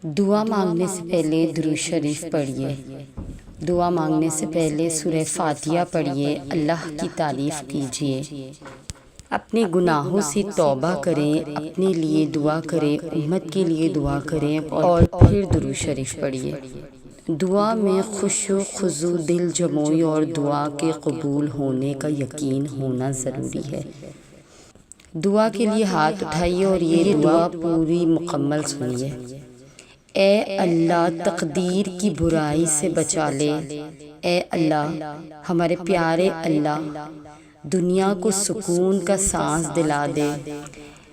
دعا مانگنے سے پہلے درود شریف پڑھیے۔ دعا مانگنے سے پہلے سورہ فاتحہ پڑھیے، اللہ کی تعریف کیجیے، اپنے گناہوں سے توبہ کریں، اپنے لیے دعا کریں، امت کے لیے دعا کریں اور پھر درود شریف پڑھیے۔ دعا میں خشوع خضوع، دل جموئی اور دعا کے قبول ہونے کا یقین ہونا ضروری ہے۔ دعا کے لیے ہاتھ اٹھائیے اور یہ دعا پوری مکمل سنیے۔ اے اللہ، تقدیر کی برائی سے بچا لے۔ اے اللہ، ہمارے پیارے اللہ، دنیا کو سکون کا سانس دلا دے۔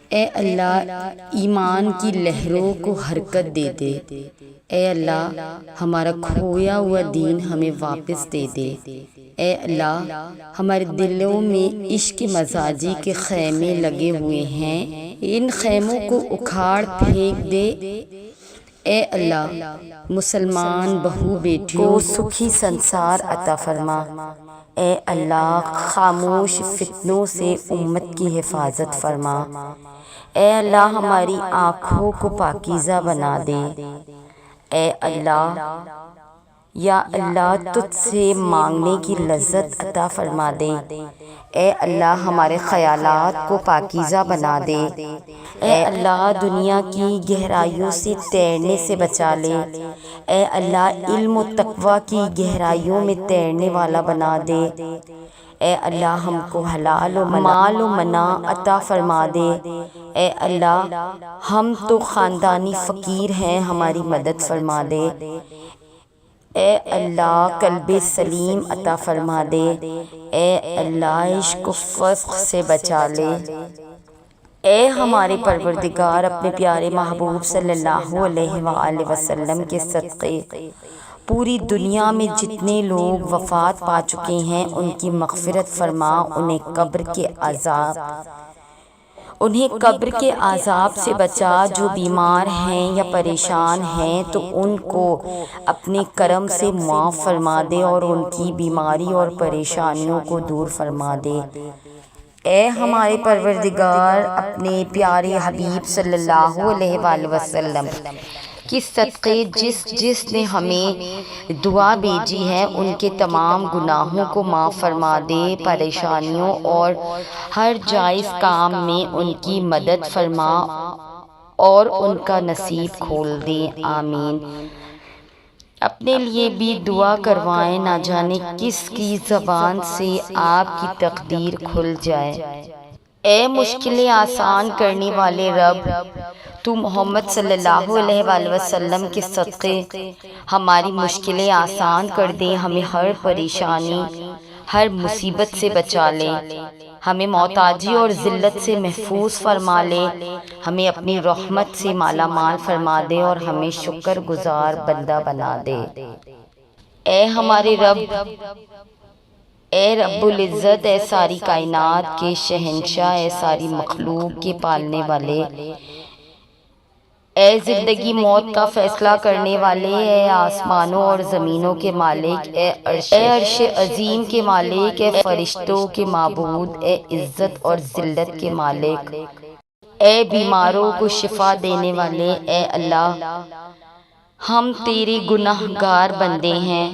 اے اللہ، ایمان کی لہروں کو حرکت دے دے۔ اے اللہ، ہمارا کھویا ہوا دین ہمیں واپس دے دے۔ اے اللہ، ہمارے دلوں میں عشق مزاجی کے خیمے لگے ہوئے ہیں، ان خیموں کو اکھاڑ پھینک دے۔ اے اللہ، مسلمان بہو بیٹیوں کو سکھی سنسار عطا فرما۔ اے اللہ، خاموش فتنوں سے امت کی حفاظت فرما۔ اے اللہ، ہماری آنکھوں کو پاکیزہ بنا دے۔ اے اللہ، یا اللہ، تجھ سے مانگنے کی لذت عطا فرما دے۔ اے اللہ، ہمارے خیالات کو پاکیزہ بنا دے۔ اے اللہ، دنیا کی گہرائیوں سے تیرنے سے بچا لے۔ اے اللہ، علم و تقوی کی گہرائیوں میں تیرنے والا بنا دے۔ اے اللہ، ہم کو حلال و مال و منع عطا فرما دے۔ اے اللہ، ہم تو خاندانی فقیر ہیں، ہماری مدد فرما دے۔ اے اللہ، قلب سلیم عطا فرما دے۔ اے اللہ، عشق و فسق سے بچا لے۔ اے ہمارے پروردگار، اپنے پیارے محبوب صلی اللہ علیہ وآلہ وسلم کے صدقے پوری دنیا میں جتنے لوگ وفات پا چکے ہیں ان کی مغفرت فرما، انہیں قبر کے عذاب سے بچا۔ جو بیمار ہیں یا پریشان ہیں تو ان کو اپنے کرم سے معاف فرما دے اور ان کی بیماری اور پریشانیوں کو دور فرما دے۔ اے ہمارے پروردگار، اپنے پیارے حبیب صلی اللہ علیہ وآلہ وسلم کی صدقے جس نے ہمیں دعا بھیجی ہے ان کے تمام گناہوں کو معاف فرما دے، پریشانیوں اور ہر جائز کام میں ان کی مدد فرما اور ان کا نصیب کھول دے، آمین۔ اپنے لیے بھی دعا کروائیں، نہ جانے کس کی زبان سے آپ کی تقدیر کھل جائے۔ اے مشکلیں آسان کرنے والے رب، تو محمد صلی اللہ علیہ وآلہ وسلم کے صدقے ہماری مشکلیں آسان کر دے، ہمیں ہر پریشانی، ہر مصیبت سے بچا لے، ہمیں محتاجی اور ذلت سے محفوظ فرما لے، ہمیں اپنی رحمت سے مالا مال فرما دے اور ہمیں شکر گزار بندہ بنا دے۔ اے ہمارے رب، اے رب العزت، اے ساری کائنات کے شہنشاہ، اے ساری مخلوق کے پالنے والے، اے زندگی موت کا فیصلہ کرنے والے، اے آسمانوں اور زمینوں کے مالک، اے عرش عظیم کے مالک، اے فرشتوں کے معبود، اے عزت اور ذلت کے مالک، اے بیماروں کو شفا دینے والے، اے اللہ، ہم تیرے گناہ گار بندے ہیں،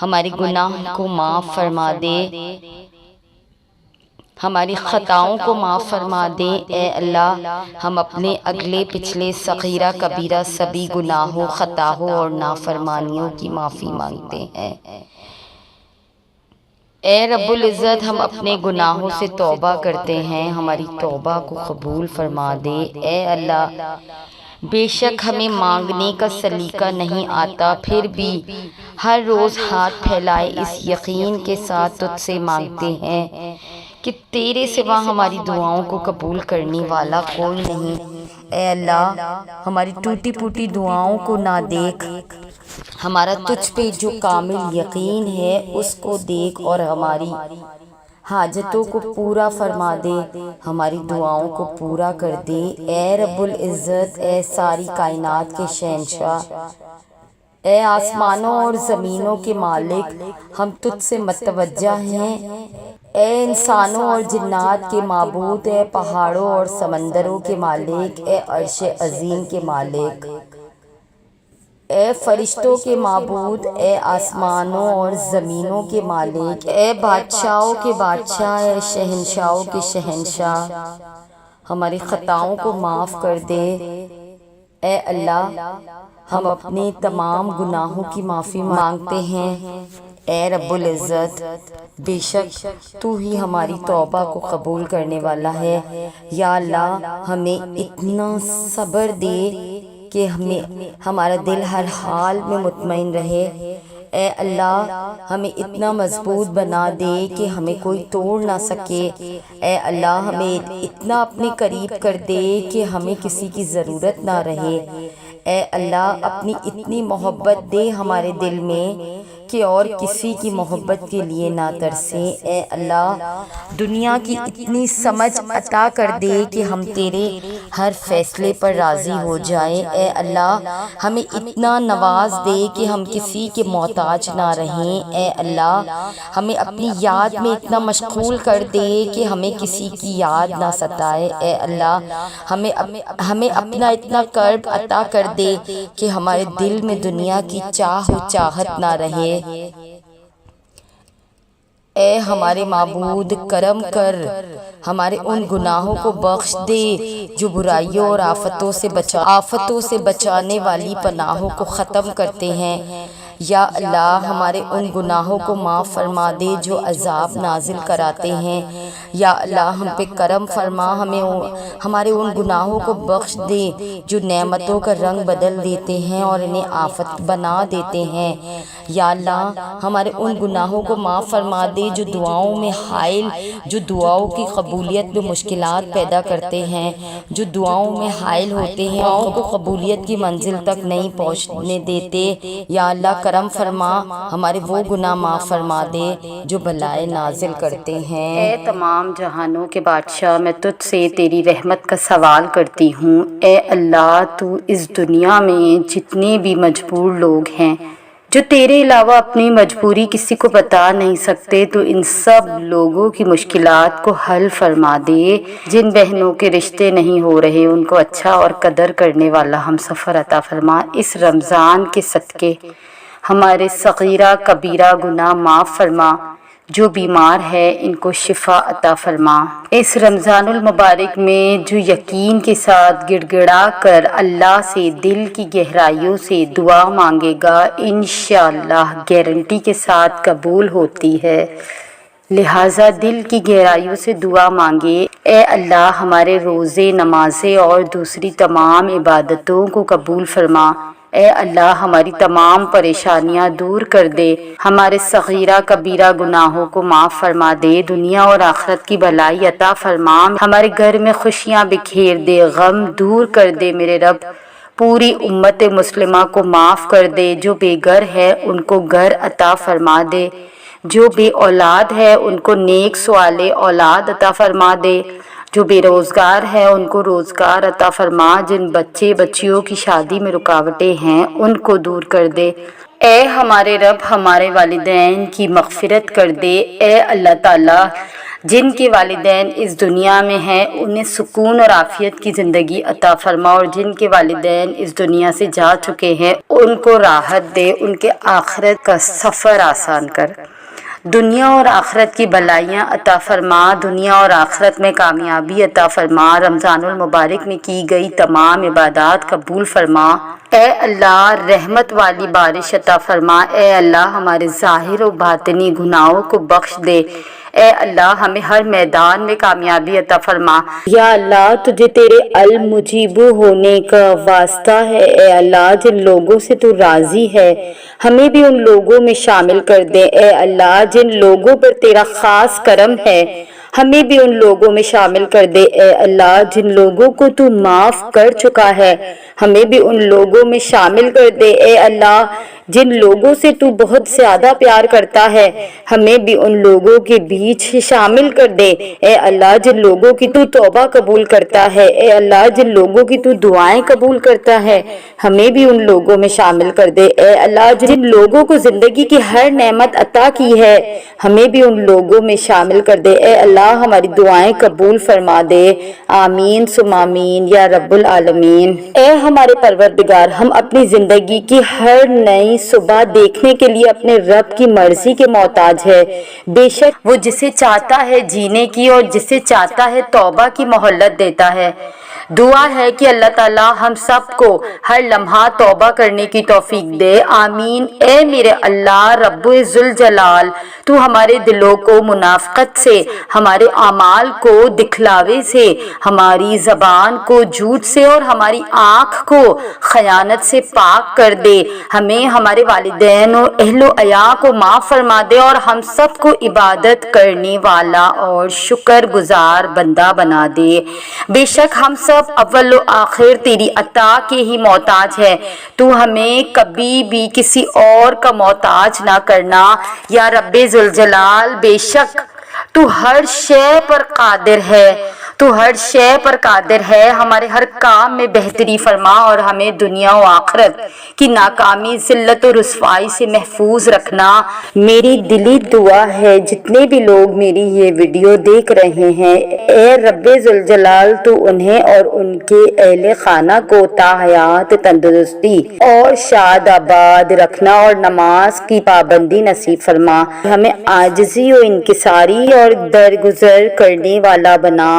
ہمارے گناہ کو معاف فرما دے، ہماری خطاؤں کو معاف فرما دے۔ اے اللہ، ہم اپنے اگلے پچھلے صغیرہ کبیرہ سبھی گناہوں، خطاؤں اور نافرمانیوں کی معافی مانگتے ہیں۔ اے رب العزت، ہم اپنے گناہوں سے توبہ کرتے ہیں، ہماری توبہ کو قبول فرما دے۔ اے اللہ، بے شک ہمیں مانگنے کا سلیقہ نہیں آتا، پھر بھی ہر روز ہاتھ پھیلائے اس یقین کے ساتھ تجھ سے مانگتے ہیں کہ تیرے سوا ہماری دعاؤں کو قبول کرنے والا کوئی نہیں۔ اے اللہ، ہماری ٹوٹی پھوٹی دعاؤں کو نہ دیکھ، ہمارا تجھ پہ جو کامل یقین ہے اس کو دیکھ اور ہماری حاجتوں کو پورا فرما دے، ہماری دعاؤں کو پورا کر دے۔ اے رب العزت، اے ساری کائنات کے شہنشاہ، اے آسمانوں اور زمینوں کے مالک، ہم تجھ سے متوجہ ہیں۔ اے انسانوں اور جنات کے معبود، اے پہاڑوں اور سمندروں کے مالک، اے عرش عظیم کے مالک، اے فرشتوں کے معبود، اے آسمانوں اور زمینوں کے مالک، اے بادشاہوں کے بادشاہ، اے شہنشاہوں کے شہنشاہ، ہماری خطاؤں کو معاف کر دے۔ اے اللہ، ہم اپنے تمام گناہوں کی معافی مانگتے ہیں۔ اے رب العزت، بے شک تو ہی ہماری توبہ کو قبول کرنے والا ہے۔ یا اللہ، ہمیں اتنا صبر دے کہ ہمارا دل ہر حال میں مطمئن رہے۔ اے اللہ، ہمیں اتنا مضبوط بنا دے کہ ہمیں کوئی توڑ نہ سکے۔ اے اللہ، ہمیں اتنا اپنے قریب کر دے کہ ہمیں کسی کی ضرورت نہ رہے۔ اے اللہ، اپنی اتنی محبت دے ہمارے دل میں کہ اور کسی کی محبت کے لیے نہ ترسیں۔ اے اللہ، دنیا کی اتنی سمجھ عطا کر دے کہ ہم تیرے ہر فیصلے پر راضی ہو جائیں۔ اے اللہ، ہمیں اتنا نواز دے کہ ہم کسی کے محتاج نہ رہیں۔ اے اللہ، ہمیں اپنی یاد میں اتنا مشغول کر دے کہ ہمیں کسی کی یاد نہ ستائے۔ اے اللہ، ہمیں اپنا اتنا کرب عطا کر دے کہ ہمارے دل میں دنیا کی چاہ و چاہت نہ رہے۔ اے ہمارے معبود، کرم کر، ہمارے ان گناہوں کو بخش دے جو برائیوں اور آفتوں سے بچانے والی پناہوں کو ختم کرتے ہیں۔ یا اللہ، ہمارے ان گناہوں کو معاف فرما دے جو عذاب نازل کراتے ہیں۔ یا اللہ، ہم پہ کرم فرما، ہمارے ان گناہوں کو بخش دے جو نعمتوں کا رنگ بدل دیتے ہیں اور انہیں آفت بنا دیتے ہیں۔ یا اللہ، ہمارے ان گناہوں کو معاف فرما دے جو دعاؤں میں حائل، جو دعاؤں کی قبولیت میں مشکلات پیدا کرتے ہیں، جو دعاؤں میں حائل ہوتے ہیں، دعاؤں کو قبولیت کی منزل تک نہیں پہنچنے دیتے۔ یا اللہ، کرم فرما، ہمارے وہ گناہ معاف فرما دے جو بلائیں نازل کرتے ہیں۔ اے تمام جہانوں کے بادشاہ، میں تجھ سے تیری رحمت کا سوال کرتی ہوں۔ اے اللہ، تو اس دنیا میں جتنے بھی مجبور لوگ ہیں جو تیرے علاوہ اپنی مجبوری کسی کو بتا نہیں سکتے، تو ان سب لوگوں کی مشکلات کو حل فرما دے۔ جن بہنوں کے رشتے نہیں ہو رہے ان کو اچھا اور قدر کرنے والا ہم سفر عطا فرما۔ اس رمضان کے صدقے ہمارے صغیرہ کبیرہ گناہ معاف فرما۔ جو بیمار ہے ان کو شفا عطا فرما۔ اس رمضان المبارک میں جو یقین کے ساتھ گڑ گڑا کر اللہ سے دل کی گہرائیوں سے دعا مانگے گا، انشاءاللہ گارنٹی کے ساتھ قبول ہوتی ہے۔ لہٰذا دل کی گہرائیوں سے دعا مانگے۔ اے اللہ، ہمارے روزے، نمازیں اور دوسری تمام عبادتوں کو قبول فرما۔ اے اللہ، ہماری تمام پریشانیاں دور کر دے، ہمارے صغیرہ کبیرہ گناہوں کو معاف فرما دے، دنیا اور آخرت کی بھلائی عطا فرما، ہمارے گھر میں خوشیاں بکھیر دے، غم دور کر دے میرے رب۔ پوری امت مسلمہ کو معاف کر دے، جو بے گھر ہے ان کو گھر عطا فرما دے، جو بے اولاد ہے ان کو نیک صالح اولاد عطا فرما دے، جو بے روزگار ہے ان کو روزگار عطا فرما، جن بچے بچیوں کی شادی میں رکاوٹیں ہیں ان کو دور کر دے۔ اے ہمارے رب، ہمارے والدین کی مغفرت کر دے۔ اے اللہ تعالیٰ، جن کے والدین اس دنیا میں ہیں انہیں سکون اور عافیت کی زندگی عطا فرما، اور جن کے والدین اس دنیا سے جا چکے ہیں ان کو راحت دے، ان کے آخرت کا سفر آسان کر، دنیا اور آخرت کی بھلائیاں عطا فرما، دنیا اور آخرت میں کامیابی عطا فرما، رمضان المبارک میں کی گئی تمام عبادات قبول فرما۔ اے اللہ، رحمت والی بارش عطا فرما۔ اے اللہ، ہمارے ظاہر و باطنی گناہوں کو بخش دے۔ اے اللہ، ہمیں ہر میدان میں کامیابی عطا فرما۔ یا اللہ، تجھے تیرے المجیب ہونے کا واسطہ ہے۔ اے اللہ، جن لوگوں سے تو راضی ہے ہمیں بھی ان لوگوں میں شامل کر دے۔ اے اللہ، جن لوگوں پر تیرا خاص کرم ہے ہمیں بھی ان لوگوں میں شامل کر دے۔ اے اللہ، جن لوگوں کو تو معاف کر چکا ہے ہمیں بھی ان لوگوں میں شامل کر دے۔ اے اللہ، جن لوگوں سے تو بہت زیادہ پیار کرتا ہے ہمیں بھی ان لوگوں کے بیچ شامل کر دے۔ اے اللہ جن لوگوں کی تو توبہ قبول کرتا ہے، اے اللہ جن لوگوں کی تو دعائیں قبول کرتا ہے ہمیں بھی ان لوگوں میں شامل کر دے۔ اے اللہ جن لوگوں کو زندگی کی ہر نعمت عطا کی ہے ہمیں بھی ان لوگوں میں شامل کر دے۔ اے اللہ ہماری دعائیں قبول فرما دے، آمین ثم آمین یا رب العالمین۔ اے ہمارے پروردگار، ہم اپنی زندگی کی ہر نئی صبح دیکھنے کے لیے اپنے رب کی مرضی کے محتاج ہے۔ بے شک وہ جسے چاہتا ہے جینے کی اور جسے چاہتا ہے توبہ کی مہلت دیتا ہے۔ دعا ہے کہ اللہ تعالی ہم سب کو ہر لمحہ توبہ کرنے کی توفیق دے، آمین۔ اے میرے اللہ رب ذوالجلال، تو ہمارے دلوں کو منافقت سے، ہمارے اعمال کو دکھلاوے سے، ہماری زبان کو جھوٹ سے اور ہماری آنکھ کو خیانت سے پاک کر دے۔ ہمیں، ہمارے والدین اور اہل و عیال کو معاف فرما دے اور ہم سب کو عبادت کرنے والا اور شکر گزار بندہ بنا دے۔ بے شک ہم سب اول و آخر تیری عطا کے ہی محتاج ہے، تو ہمیں کبھی بھی کسی اور کا محتاج نہ کرنا یا رب ذوالجلال۔ بے شک تو ہر شے پر قادر ہے، تو ہر شے پر قادر ہے، ہمارے ہر کام میں بہتری فرما اور ہمیں دنیا و آخرت کی ناکامی، ذلت و رسوائی سے محفوظ رکھنا۔ میری دلی دعا ہے جتنے بھی لوگ میری یہ ویڈیو دیکھ رہے ہیں، اے رب ذوالجلال تو انہیں اور ان کے اہل خانہ کو تا حیات تندرستی اور شاد آباد رکھنا اور نماز کی پابندی نصیب فرما، ہمیں عاجزی و انکساری اور درگزر کرنے والا بنا۔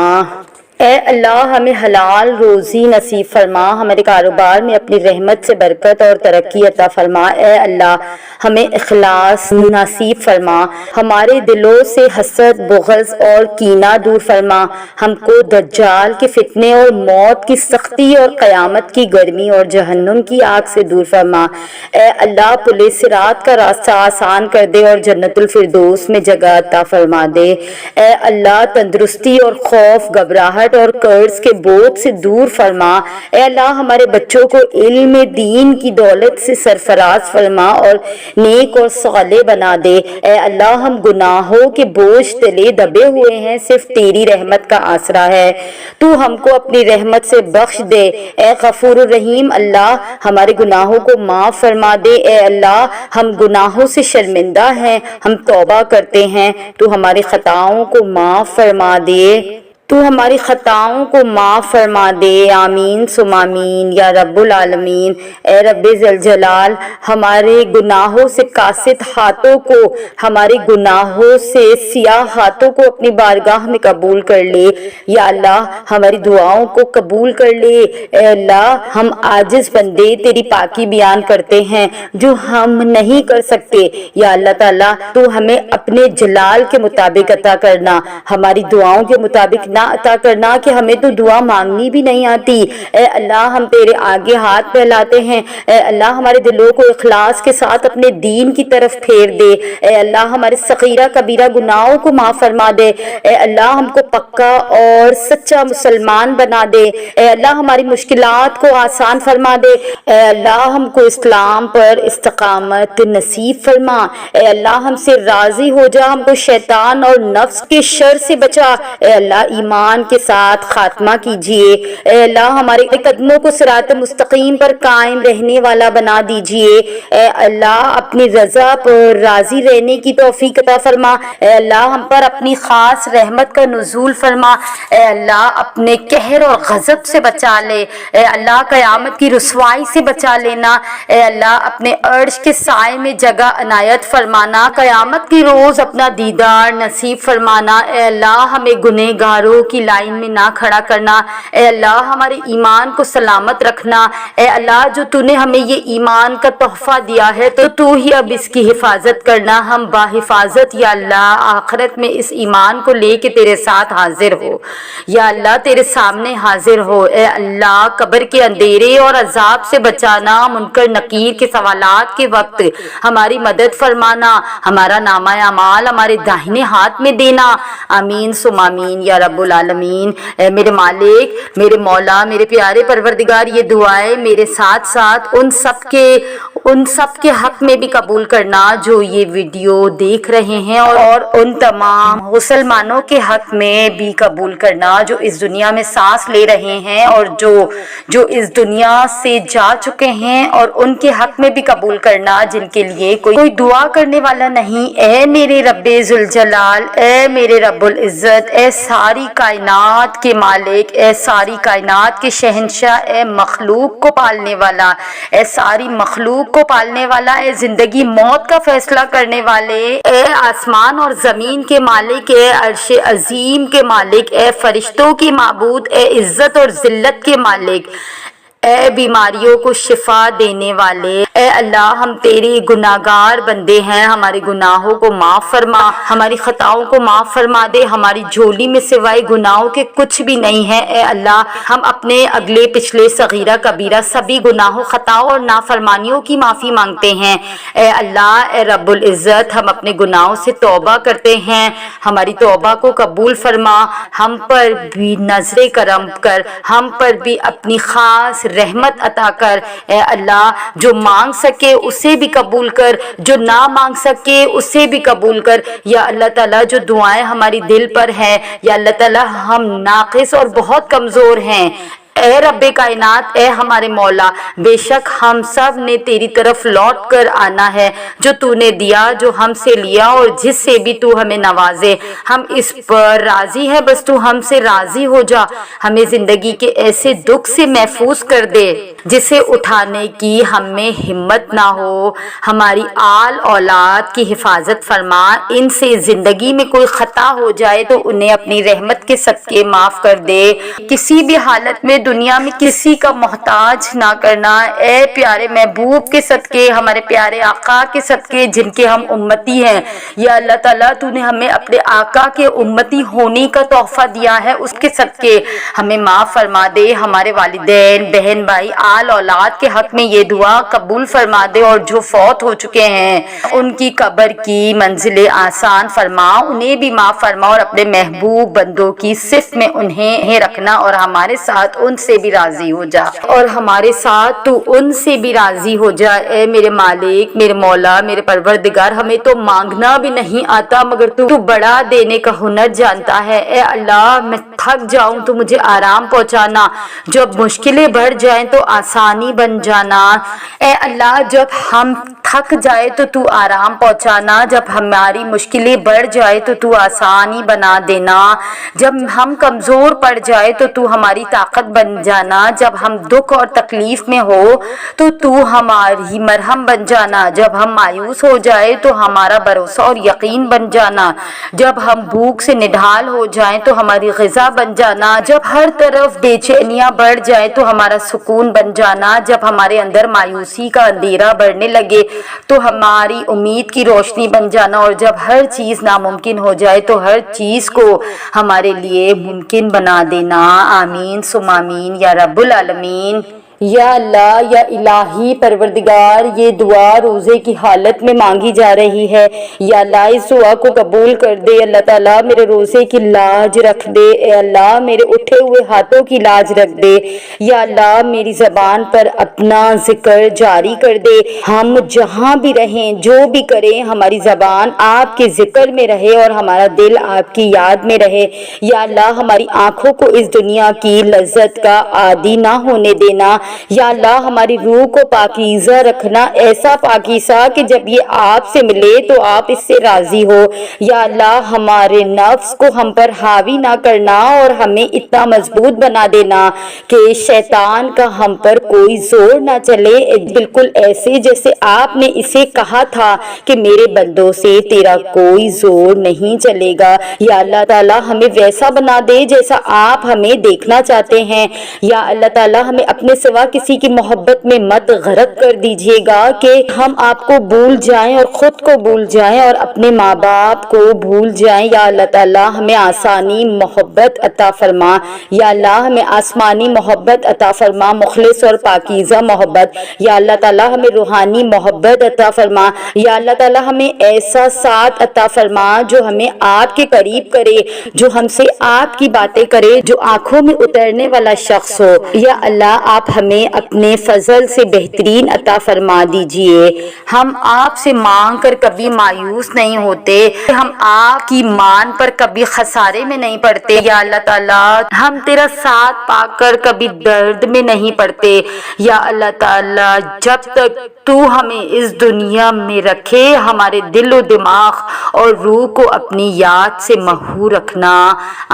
اے اللہ ہمیں حلال روزی نصیب فرما، ہمارے کاروبار میں اپنی رحمت سے برکت اور ترقی عطا فرما۔ اے اللہ ہمیں اخلاص نصیب فرما، ہمارے دلوں سے حسد، بغض اور کینہ دور فرما، ہم کو دجال کے فتنے اور موت کی سختی اور قیامت کی گرمی اور جہنم کی آگ سے دور فرما۔ اے اللہ پل صراط کا راستہ آسان کر دے اور جنت الفردوس میں جگہ عطا فرما دے۔ اے اللہ تندرستی اور خوف، گھبراہٹ اور قرض کے بوجھ سے دور فرما۔ اے اللہ ہمارے بچوں کو علم دین کی دولت سے سرفراز فرما اور نیک اور صالح بنا دے۔ اے اللہ ہم گناہوں کے بوجھ تلے دبے ہوئے ہیں، صرف تیری رحمت کا آسرا ہے، تو ہم کو اپنی رحمت سے بخش دے۔ اے غفور الرحیم اللہ ہمارے گناہوں کو معاف فرما دے۔ اے اللہ ہم گناہوں سے شرمندہ ہیں، ہم توبہ کرتے ہیں، تو ہماری خطاؤں کو معاف فرما دے، تو ہماری خطاؤں کو معاف فرما دے، آمین ثم آمین یا رب العالمین۔ اے رب ذوالجلال ہمارے گناہوں سے قاصد ہاتھوں کو، ہمارے گناہوں سے سیاہ ہاتھوں کو اپنی بارگاہ میں قبول کر لے، یا اللہ ہماری دعاؤں کو قبول کر لے۔ اے اللہ ہم عاجز بندے تیری پاکی بیان کرتے ہیں جو ہم نہیں کر سکتے، یا اللہ تعالیٰ تو ہمیں اپنے جلال کے مطابق عطا کرنا، ہماری دعاؤں کے مطابق نہ عطا کرنا کہ ہمیں تو دعا مانگنی بھی نہیں آتی۔ اے اللہ ہم تیرے آگے ہاتھ پھیلاتے ہیں، اے اللہ ہمارے دلوں کو اخلاص کے ساتھ اپنے دین کی طرف پھیر دے۔ اے اللہ ہمارے صغیرہ کبیرہ گناہوں کو معاف فرما دے۔ اے اللہ ہم کو پکا اور سچا مسلمان بنا دے۔ اے اللہ ہماری مشکلات کو آسان فرما دے۔ اے اللہ ہم کو اسلام پر استقامت نصیب فرما۔ اے اللہ ہم سے راضی ہو جا، ہم کو شیطان اور نفس کے شر سے بچا۔ اے اللہ ایمان کے ساتھ خاتمہ کیجیے۔ اے اللہ ہمارے قدموں کو صراط مستقیم پر قائم رہنے والا بنا دیجیے۔ اے اللہ اپنی رضا پر راضی رہنے کی توفیق عطا فرما۔ اے اللہ ہم پر اپنی خاص رحمت کا نزول فرما۔ اے اللہ اپنے قہر اور غضب سے بچا لے۔ اے اللہ قیامت کی رسوائی سے بچا لینا۔ اے اللہ اپنے عرش کے سائے میں جگہ عنایت فرمانا، قیامت کی روز اپنا دیدار نصیب فرمانا۔ اے اللہ ہمیں گنہگاروں کی لائن میں نہ کھڑا کرنا۔ اے اللہ ہمارے ایمان کو سلامت رکھنا۔ اے اللہ جو تو نے ہمیں یہ ایمان کا تحفہ دیا ہے تو ہی اب اس کی حفاظت کرنا، ہم باحفاظت یا اللہ آخرت میں اس ایمان کو لے کے تیرے ساتھ حاضر ہو، یا اللہ تیرے سامنے حاضر ہو۔ اے اللہ قبر کے اندھیرے اور عذاب سے بچانا، منکر نکیر کے سوالات کے وقت ہماری مدد فرمانا، ہمارا نامہ اعمال ہمارے داہنے ہاتھ میں دینا، آمین ثم آمین یا رب العالمین، اے میرے مالک، میرے مولا، میرے پیارے پروردگار، یہ دعائیں میرے ساتھ ساتھ ان سب کے حق میں بھی قبول کرنا جو یہ ویڈیو دیکھ رہے ہیں، اور ان تمام مسلمانوں کے حق میں بھی قبول کرنا جو اس دنیا میں سانس لے رہے ہیں اور جو اس دنیا سے جا چکے ہیں، اور ان کے حق میں بھی قبول کرنا جن کے لیے کوئی دعا کرنے والا نہیں۔ اے میرے رب ذوالجلال، اے میرے رب العزت، اے ساری کائنات کے مالک، اے ساری کائنات کے شہنشاہ، اے مخلوق کو پالنے والا، اے ساری مخلوق کو پالنے والا، اے زندگی موت کا فیصلہ کرنے والے، اے آسمان اور زمین کے مالک، اے عرش عظیم کے مالک، اے فرشتوں کے معبود، اے عزت اور ذلت کے مالک، اے بیماریوں کو شفا دینے والے، اے اللہ ہم تیرے گناہگار بندے ہیں، ہمارے گناہوں کو معاف فرما، ہماری خطاؤں کو معاف فرما دے، ہماری جھولی میں سوائے گناہوں کے کچھ بھی نہیں ہے۔ اے اللہ ہم اپنے اگلے پچھلے صغیرہ کبیرہ سبھی گناہوں، خطاؤں اور نافرمانیوں کی معافی مانگتے ہیں۔ اے اللہ، اے رب العزت، ہم اپنے گناہوں سے توبہ کرتے ہیں، ہماری توبہ کو قبول فرما، ہم پر بھی نظر کرم کر، ہم پر بھی اپنی خاص رحمت عطا کر۔ اے اللہ جو مانگ سکے اسے بھی قبول کر، جو نہ مانگ سکے اسے بھی قبول کر۔ یا اللہ تعالیٰ جو دعائیں ہماری دل پر ہیں، یا اللہ تعالیٰ ہم ناقص اور بہت کمزور ہیں، اے رب کائنات، اے ہمارے مولا، بے شک ہم سب نے تیری طرف لوٹ کر آنا ہے، جو تو نے دیا، جو ہم سے لیا اور جس سے بھی تو ہمیں نوازے، ہم اس پر راضی ہیں، بس تو ہم سے راضی ہو جا۔ ہمیں زندگی کے ایسے دکھ سے محفوظ کر دے جسے اٹھانے کی ہم میں ہمت نہ ہو، ہماری آل اولاد کی حفاظت فرما، ان سے زندگی میں کوئی خطا ہو جائے تو انہیں اپنی رحمت کے صدقے معاف کر دے، کسی بھی حالت میں دنیا میں کسی کا محتاج نہ کرنا۔ اے پیارے محبوب کے صدقے، ہمارے پیارے آقا کے صدقے جن کے ہم امتی ہیں، یا اللہ تعالیٰ تو نے ہمیں اپنے آقا کے امتی ہونے کا تحفہ دیا ہے، اس کے صدقے ہمیں معاف فرما دے، ہمارے والدین، بہن، بھائی، آل اولاد کے حق میں یہ دعا قبول فرما دے، اور جو فوت ہو چکے ہیں ان کی قبر کی منزل آسان فرما، انہیں بھی معاف فرما، اور اپنے محبوب بندوں کی صف میں انہیں رکھنا، اور ہمارے ساتھ ان سے بھی راضی ہو جا، اور ہمارے ساتھ تو ان سے بھی راضی ہو جا۔ اے میرے مالک، میرے مولا، میرے پروردگار، ہمیں تو مانگنا بھی نہیں آتا مگر تو بڑا دینے کا ہنر جانتا ہے۔ اے اللہ میں تھک جاؤں تو مجھے آرام پہنچانا، جب مشکلیں بڑھ جائیں تو آسانی بن جانا۔ اے اللہ جب ہم تھک جائے تو تو آرام پہنچانا، جب ہماری مشکلیں بڑھ جائے تو تو آسانی بنا دینا، جب ہم کمزور پڑ جائے تو تو ہماری طاقت بن جانا، جب ہم دکھ اور تکلیف میں ہو تو تو ہماری مرہم بن جانا، جب ہم مایوس ہو جائے تو ہمارا بھروسہ اور یقین بن جانا، جب ہم بھوک سے نڈھال ہو جائیں تو ہماری غذا بن جانا، جب ہر طرف بے چینیاں بڑھ جائیں تو ہمارا سکون بن جانا، جب ہمارے اندر مایوسی کا اندھیرا بڑھنے لگے تو ہماری امید کی روشنی بن جانا، اور جب ہر چیز ناممکن ہو جائے تو ہر چیز کو ہمارے لیے ممکن بنا دینا۔ آمین ثم آمین یا رب العالمین۔ یا اللہ، یا الہی پروردگار، یہ دعا روزے کی حالت میں مانگی جا رہی ہے، یا اللہ اس دعا کو قبول کر دے۔ اللہ تعالیٰ میرے روزے کی لاج رکھ دے، اے اللہ میرے اٹھے ہوئے ہاتھوں کی لاج رکھ دے، یا اللہ میری زبان پر اپنا ذکر جاری کر دے، ہم جہاں بھی رہیں، جو بھی کریں، ہماری زبان آپ کے ذکر میں رہے اور ہمارا دل آپ کی یاد میں رہے۔ یا اللہ ہماری آنکھوں کو اس دنیا کی لذت کا عادی نہ ہونے دینا، یا اللہ ہماری روح کو پاکیزہ رکھنا، ایسا پاکیزہ کہ جب یہ آپ سے ملے تو آپ اس سے راضی ہو۔ یا اللہ ہمارے نفس کو ہم پر حاوی نہ کرنا اور ہمیں اتنا مضبوط بنا دینا کہ شیطان کا ہم پر کوئی زور نہ چلے، بالکل ایسے جیسے آپ نے اسے کہا تھا کہ میرے بندوں سے تیرا کوئی زور نہیں چلے گا۔ یا اللہ تعالیٰ ہمیں ویسا بنا دے جیسا آپ ہمیں دیکھنا چاہتے ہیں۔ یا اللہ تعالیٰ ہمیں اپنے سوا کسی کی محبت میں مت غرق کر دیجیے گا کہ ہم آپ کو بھول جائیں اور خود کو بھول جائیں اور اپنے ماں باپ کو بھول جائیں۔ یا اللہ تعالیٰ ہمیں آسانی محبت عطا فرما، یا اللہ ہمیں آسمانی محبت عطا فرما، مخلص اور پاکیزہ محبت۔ یا اللہ تعالیٰ ہمیں روحانی محبت عطا فرما، یا اللہ تعالیٰ ہمیں ایسا ساتھ عطا فرما جو ہمیں آپ کے قریب کرے، جو ہم سے آپ کی باتیں کرے، جو آنکھوں میں اترنے والا شخص ہو۔ یا اللہ آپ ہمیں اپنے فضل سے بہترین عطا فرما دیجئے۔ ہم آپ سے مانگ کر کبھی مایوس نہیں ہوتے، ہم آپ کی مان پر کبھی خسارے میں نہیں پڑتے۔ یا اللہ تعالیٰ ہم تیرا ساتھ پا کر کبھی درد میں نہیں پڑتے۔ یا اللہ تعالیٰ جب تک تو ہمیں اس دنیا میں رکھے ہمارے دل و دماغ اور روح کو اپنی یاد سے محو رکھنا۔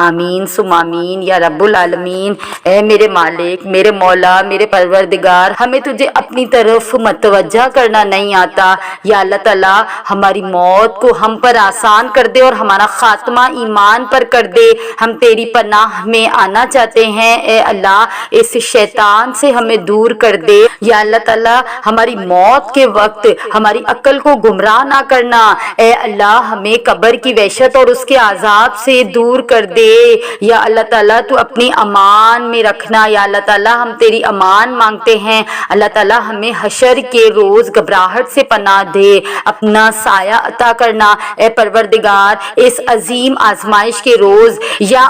آمین ثم آمین یا رب العالمین۔ اے میرے مالک، میرے مولا، میرے پروردگار، ہمیں تجھے اپنی طرف متوجہ کرنا نہیں آتا۔ یا اللہ تعالیٰ ہماری موت کو ہم پر آسان کر دے اور ہمارا خاتمہ ایمان پر کر دے۔ ہم تیری پناہ میں آنا چاہتے ہیں، اے اللہ اس شیطان سے ہمیں دور کر دے۔ یا اللہ تعالیٰ ہماری موت کے وقت ہماری عقل کو گمراہ نہ کرنا، اے اللہ ہمیں قبر کی وحشت اور اس کے عذاب سے دور کر دے۔ یا اللہ تعالیٰ تو اپنی امان میں رکھنا۔ یا اللہ تعالیٰ ہم تیری امان مانگتے ہیں، اللہ تعالیٰ ہمیں حشر کے روز گھبراہٹ سے پناہ دے، اپنا سایہ عطا کرنا۔ اے پروردگار اس عظیم آزمائش کے روز یا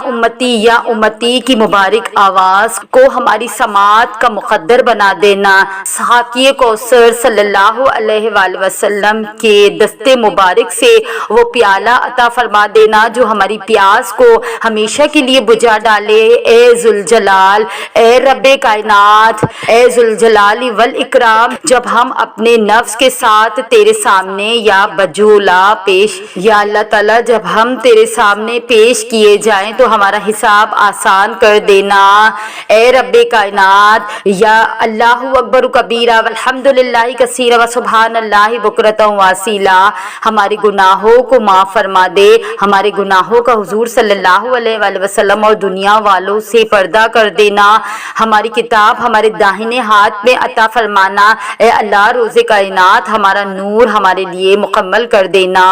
امتی کی مبارک آواز کو ہماری سماعت کا مقدر بنا دینا۔ ساقی کوثر صلی اللہ علیہ وآلہ وسلم کے دستے مبارک سے وہ پیالہ عطا فرما دینا جو ہماری پیاس کو ہمیشہ کے لیے بجھا ڈالے۔ اے ذوالجلال، اے رب کائنات، اے ذوالجلال والاکرام، جب ہم اپنے نفس کے ساتھ تیرے سامنے یا بجولا پیش، یا اللہ تعالیٰ جب ہم تیرے سامنے پیش کیے جائیں تو ہمارا حساب آسان کر دینا۔ اے رب کائنات، یا اللہ اکبر کبیرہ والحمدللہ کثیرہ وسبحان اللہ بکرۃ واصیلا، ہمارے گناہوں کو معاف فرما دے، ہمارے گناہوں کا حضور صلی اللہ علیہ وآلہ وسلم اور دنیا والوں سے پردہ کر دینا، ہماری کتاب ہمارے داہنے ہاتھ میں عطا فرمانا۔ اے اللہ روز کائنات ہمارا نور ہمارے لیے مکمل کر دینا۔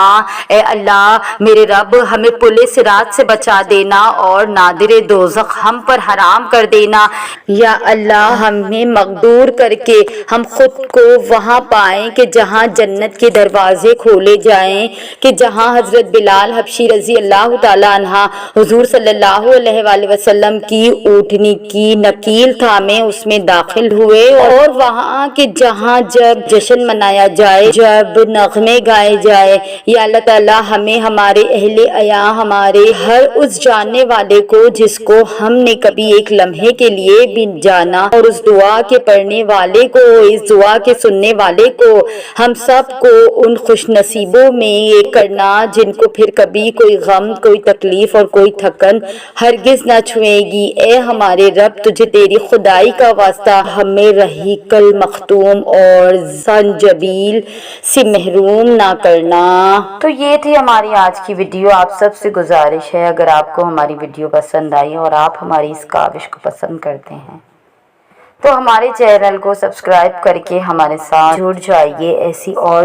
اے اللہ میرے رب ہمیں پل صراط سے بچا دینا اور نادر دوزخ ہم پر حرام کر دینا۔ یا اللہ ہمیں مقدور کر کے ہم خود کو وہاں پائیں کہ جہاں جنت کے دروازے کھولے جائیں، کہ جہاں حضرت بلال حبشی رضی اللہ تعالیٰ عنہ حضور صلی اللہ علیہ وآلہ وسلم کی اونٹنی کی نکیل تھامے اس میں داخل ہوئے، اور وہاں کہ جہاں جب جشن منایا جائے، جب نغمے گائے جائے۔ یا اللہ تعالیٰ ہمیں ہمارے اہل عیا، ہمارے ہر اس جاننے والے کو جس کو ہم نے کبھی ایک لمحے کے لیے بھی جانا، اور اس دعا کے پڑھنے والے کو، اس دعا کے سننے والے کو، ہم سب کو ان خوش نصیبوں میں ایک کرنا جن کو پھر کبھی کوئی غم، کوئی تکلیف اور کوئی تھکن ہرگز نہ چھوئے گی۔ اے ہمارے رب تجھے تیری خدائی کا واسطہ ہمیں رحیق المختوم اور زنجبیل سے محروم نہ کرنا۔ تو یہ تھی ہماری آج کی ویڈیو۔ آپ سب سے گزارش ہے اگر آپ کو ہماری ویڈیو پسند آئی اور آپ ہماری اس کاوش کو پسند کرتے ہیں تو ہمارے چینل کو سبسکرائب کر کے ہمارے ساتھ جڑ جائیے۔ ایسی اور